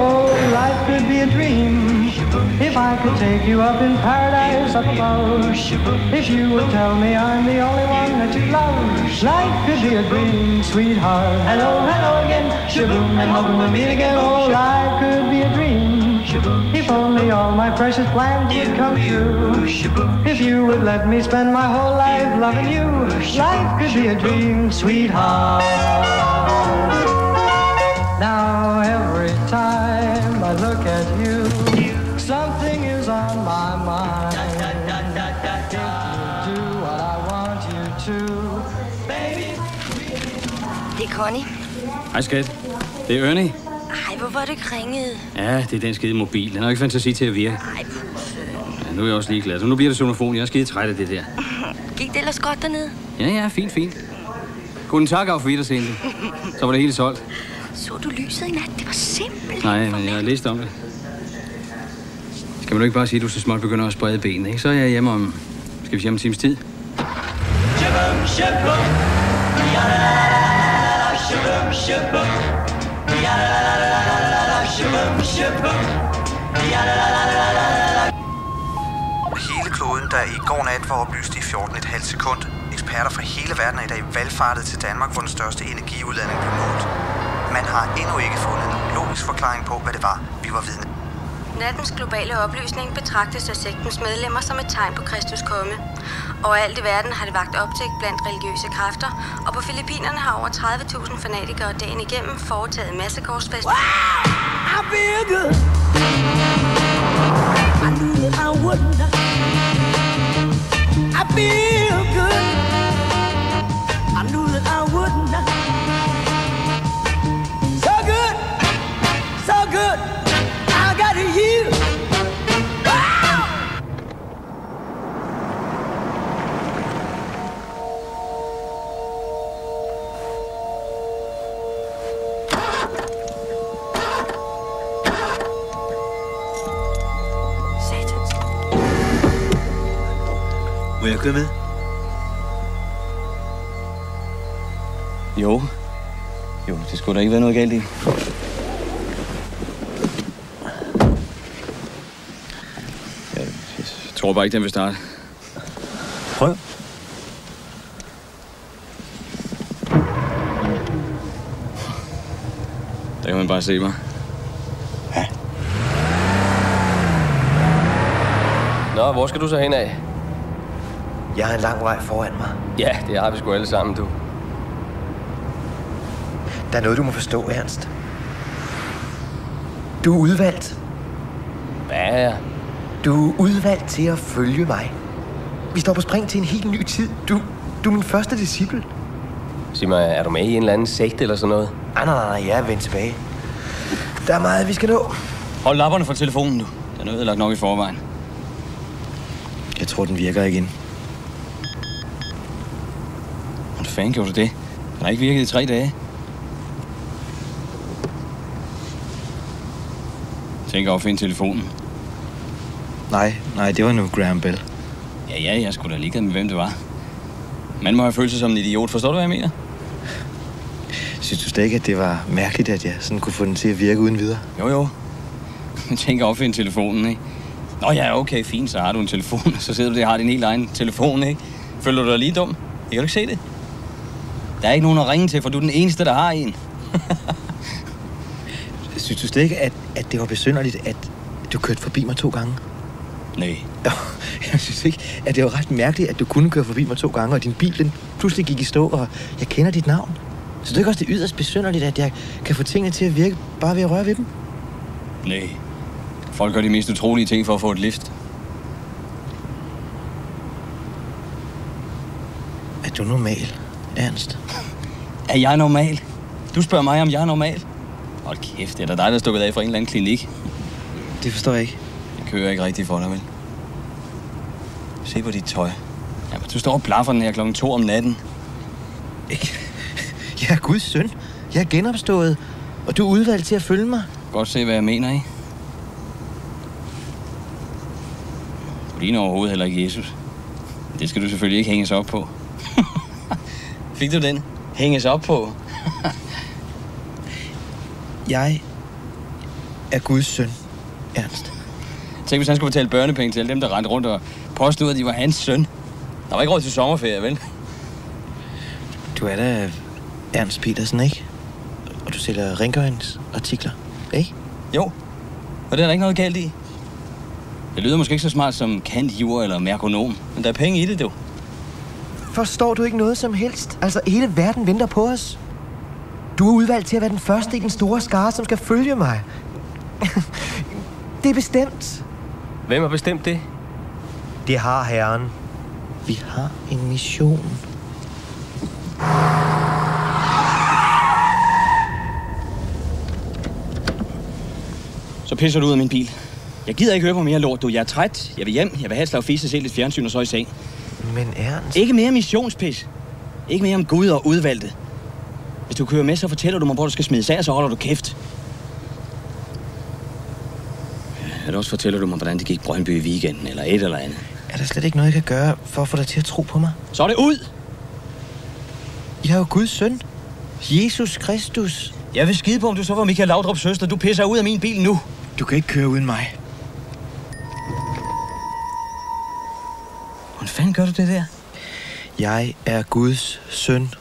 Oh, life could be a dream if I could take you up in paradise up above. If you would tell me I'm the only one that you love, life could be a dream, sweetheart. Hello, hello again, shaboom, and hoping we'll meet again. Oh, life could be a dream if only all my precious plans would come true. If you would let me spend my whole life loving you, life could be a dream, sweetheart. Now every time I look at you, something is on my mind. If you do what I want you to, baby. Det er Connie. Hej skat. Det er Ernie. Ej, hvorfor er du ikke ringet? Ja, det er den skide mobil. Den har ikke fantasi til at virke. Ej, pusse. Ja, nu er jeg også lige glad. Så nu bliver det sonofon. Jeg er skide træt af det der. Gik det ellers godt dernede? Ja, fint. Guten Tag auf Wiedersehen. Så var det hele solgt. Så du lyset i nat? Det var simpelthen. Nej, men jeg har læst om det. Skal man jo ikke bare sige, at du så småt begynder at sprede benene, ikke? Så er jeg hjemme om... Skal vi sige om en times tid? Hele kloden, der i går nat var oplyst i 14,5 sekund. Eksperter fra hele verden er i dag valgfartet til Danmark, hvor den største energiudladning blev målt. Man har endnu ikke fundet nogen logisk forklaring på, hvad det var, vi var vidne. Nattens globale opløsning betragtes af sektens medlemmer som et tegn på Kristus komme. Overalt i verden har det vakt opsigt blandt religiøse kræfter, og på Filippinerne har over 30.000 fanatikere dagen igennem foretaget massekorsfest. Wow! I feel good. I knew that I wouldn't. I feel good. I knew that I wouldn't. So good, so good. I got you. Wow! Satans. Må jeg køre med? Jo, det skulle da ikke være noget galt i. Jeg tror bare ikke, den vil starte. Prøv. Der kan man bare se mig. Ja. Nå, hvor skal du så hen af? Jeg har en lang vej foran mig. Ja, det har vi sgu alle sammen, du. Der er noget, du må forstå, Ernst. Du er udvalgt. Hvad er jeg? Du er udvalgt til at følge mig. Vi står på spring til en helt ny tid. Du er min første disciple. Sig mig, er du med i en eller anden sekte eller sådan noget? Nej, jeg er vendt tilbage. Der er meget, vi skal nå. Hold lapperne fra telefonen, du. Den er ødelagt nok i forvejen. Jeg tror, den virker igen. Hvordan fanden gjorde du det? Den har ikke virket i 3 dage. Tænker at finde telefonen. Nej, det var nu Graham Bell. Ja, jeg skulle da ligeglad med, hvem det var. Man må have følt sig som en idiot. Forstår du, hvad jeg mener? Synes du stadig, at det var mærkeligt, at jeg sådan kunne få den til at virke uden videre? Jo. Jeg tænker at opfinde telefonen, ikke? Nå ja, okay, fint, så har du en telefon. Så sidder du der og har din helt egen telefon, ikke? Føler du dig lige dum? Kan du ikke se det? Der er ikke nogen at ringe til, for du er den eneste, der har en. Synes du stadig, at det var besynderligt, at du kørte forbi mig 2 gange? Nej. Jeg synes ikke, at det var ret mærkeligt, at du kunne køre forbi mig 2 gange, og din bil den pludselig gik i stå, og jeg kender dit navn. Så det er ikke også det yderst besynderligt, at jeg kan få tingene til at virke bare ved at røre ved dem? Nej. Folk gør de mest utrolige ting for at få et lift. Er du normal, Ernst? Er jeg normal? Du spørger mig, om jeg er normal? Hold kæft, det er da dig, der er stukket af fra en eller anden klinik. Det forstår jeg ikke. Det kører ikke rigtigt for dig, vel? Se på dit tøj. Jamen, du står og blaffer den her klokken 2 om natten. Ikke? Jeg er Guds søn. Jeg er genopstået. Og du er udvalgt til at følge mig. Godt se, hvad jeg mener, ikke? Du ligner overhovedet heller ikke Jesus. Det skal du selvfølgelig ikke hænges op på. Fik du den? Hænges op på. Jeg er Guds søn, Ernst. Tænk, hvis han skulle betale børnepenge til alle dem, der rendte rundt og påstod, at de var hans søn. Der var ikke råd til sommerferie, vel? Du er da Ernst Petersen, ikke? Og du sælger rengøringsartikler, ikke? Jo, og det er der ikke noget galt i. Det lyder måske ikke så smart som kantjur eller merkonom, men der er penge i det, du. Forstår du ikke noget som helst? Altså, hele verden venter på os. Du er udvalgt til at være den første i den store skare, som skal følge mig. Det er bestemt. Hvem har bestemt det? Det har Herren. Vi har en mission. Så pisser du ud af min bil. Jeg gider ikke høre på mere lort, du. Jeg er træt. Jeg vil hjem. Jeg vil have et slag fisse, se lidt fjernsyn og så i seng. Men Ernst... Ikke mere missionspis. Ikke mere om Gud og udvalgte. Hvis du kører med, så fortæller du mig, hvor du skal smides af, og så holder du kæft. Eller også fortæller du mig, hvordan det gik Brøndby i weekenden, eller et eller andet. Er der slet ikke noget, jeg kan gøre for at få dig til at tro på mig? Så er det ud! Jeg er jo Guds søn. Jesus Kristus. Jeg vil skide på, om du så var Michael Laudrups søster. Du pisser ud af min bil nu. Du kan ikke køre uden mig. Hvordan fanden gør du det der? Jeg er Guds søn.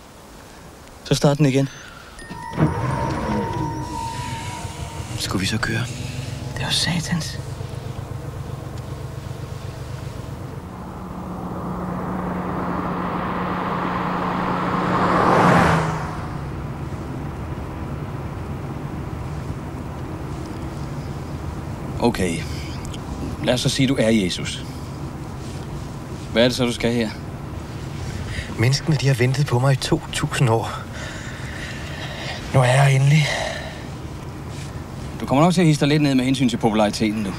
Så start den igen. Skulle vi så køre? Det var satans. Okay. Lad os så sige, du er Jesus. Hvad er det så, du skal her? Menneskene, de har ventet på mig i 2000 år. Nu er jeg endelig. Du kommer nok til at hisse dig lidt ned med hensyn til populariteten, du.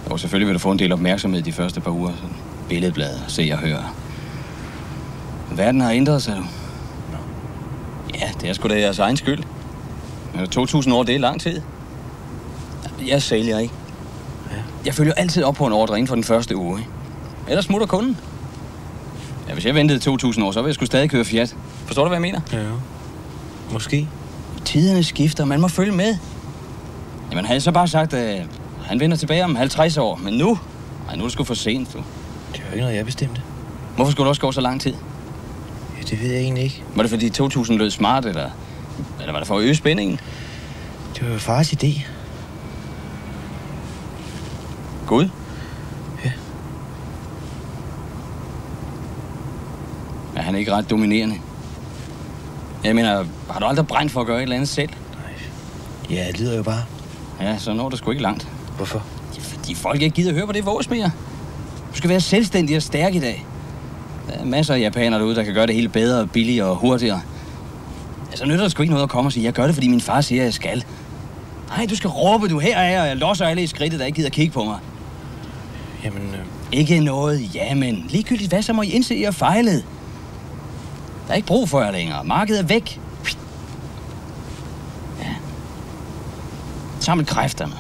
Og selvfølgelig vil du få en del opmærksomhed de første par uger. Sådan billedblad, se og høre. Verden har ændret sig, du. Ja, det er sgu da jeres egen skyld. Men 2000 år, det er lang tid. Jeg sælger, ikke? Jeg følger altid op på en ordre inden for den første uge, ikke? Ellers smutter kunden. Ja, hvis jeg ventede 2000 år, så ville jeg sgu stadig køre Fiat. Forstår du, hvad jeg mener? Ja, måske. Tiderne skifter, man må følge med. Jamen, havde så bare sagt, at han vender tilbage om 50 år. Men nu? Nej, nu er det sgu for sent, du. Det er jo ikke noget, jeg bestemte. Hvorfor skulle det også gå så lang tid? Ja, det ved jeg egentlig ikke. Var det fordi 2000 lød smart, eller var det for at øge spændingen? Det var jo fars idé. Gud? Ja. Er han ikke ret dominerende? Jeg mener, har du aldrig brændt for at gøre et eller andet selv? Nej. Ja, det lyder jo bare. Ja, så når det sgu ikke langt. Hvorfor? Ja, fordi folk ikke gider høre på det vås mere. Du skal være selvstændig og stærk i dag. Der er masser af japanere derude, der kan gøre det hele bedre, billigere og hurtigere. Ja, så nytter det sgu ikke noget at komme og sige, jeg gør det, fordi min far siger, at jeg skal. Nej, du skal råbe, du her er, og jeg losser alle i skridtet, der ikke gider kigge på mig. Jamen... Ikke noget, jamen. Ligegyldigt hvad, så må I indse, at I er fejlet. Der er ikke brug for jer længere. Markedet er væk. Ja. Samle kræfterne.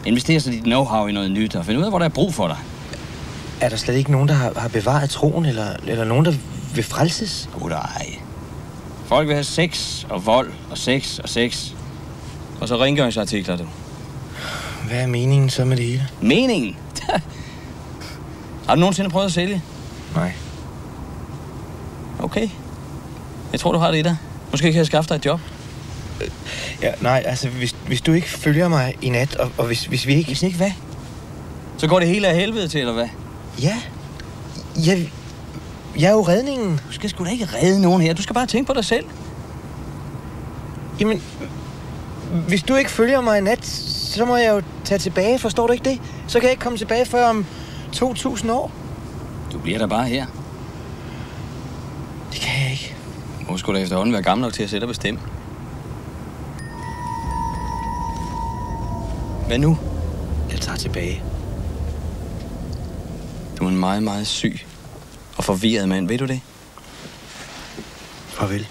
Invester så dit know-how i noget nyt, og find ud af, hvor der er brug for dig. Er der slet ikke nogen, der har bevaret troen, eller nogen, der vil frelses? Gud ej. Folk vil have sex og vold og sex og sex. Og så rengøringsartikler, du. Hvad er meningen så med det hele? Meningen? Har du nogensinde prøvet at sælge? Nej. Okay. Jeg tror, du har det i dig. Måske kan jeg skaffe dig et job. Ja, nej, altså, hvis du ikke følger mig i nat, og hvis vi ikke... Hvis ikke hvad? Så går det hele af helvede til, eller hvad? Ja. Jeg er jo redningen. Du skal sgu da ikke redde nogen her. Du skal bare tænke på dig selv. Jamen, hvis du ikke følger mig i nat, så må jeg jo tage tilbage. Forstår du ikke det? Så kan jeg ikke komme tilbage før om 2000 år. Du bliver der bare her. Det kan jeg ikke. Hvor skulle da efterhånden være gammel nok til at sætte og bestemme? Hvad nu? Jeg tager tilbage. Du er en meget, meget syg og forvirret mand. Ved du det? Farvel,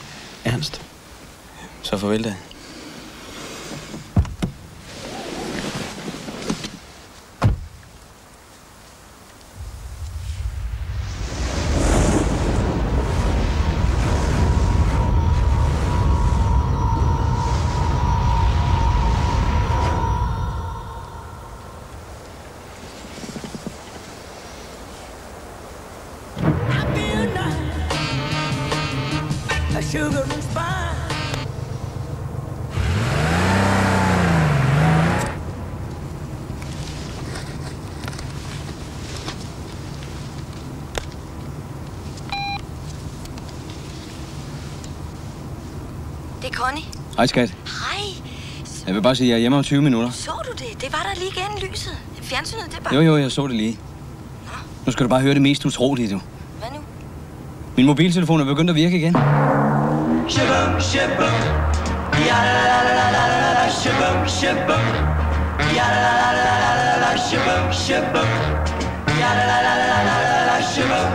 Ernst. Så farvel da. sugar and spice. Det er Connie. Hej, skat. Hej. Jeg vil bare sige, at jeg er hjemme om 20 minutter. Så du det? Det var der lige igen, lyset. Fjernsynet, det bare... Jo, jeg så det lige. Nu skal du bare høre det mest utrolige, du. Hvad nu? Min mobiltelefon er begyndt at virke igen. Shabum, shabum. Ya la la la la la la. Shabum, shabum. Ya la la la la la la. Shabum, shabum. Ya la la la la la la. Shabum.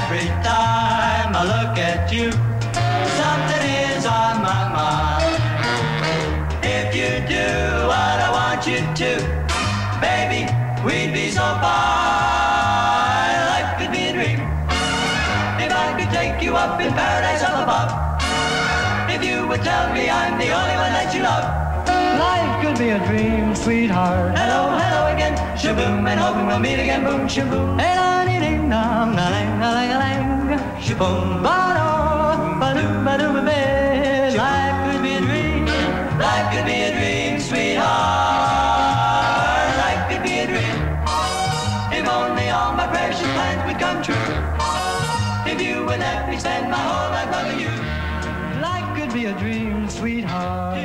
Every time I look at you, something is on my mind. If you do what I want you to, baby, we'd be so fine. Life could be a dream if I could take you up in paradise up above. If you would tell me I'm the only one that you love. Life could be a dream, sweetheart. Hello, hello again, shaboom, and hoping we'll meet again, boom, shaboom. Hey, la dee ding dong, la lang, la lang, la lang. Shaboom, Ba-do, ba-doo, ba-doo, ba-bee. Life could be a dream. life could be a dream, sweetheart. Life could be a dream. If only all my precious plans would come true. If you would let me spend my whole life loving you. Life could be a dream, sweetheart.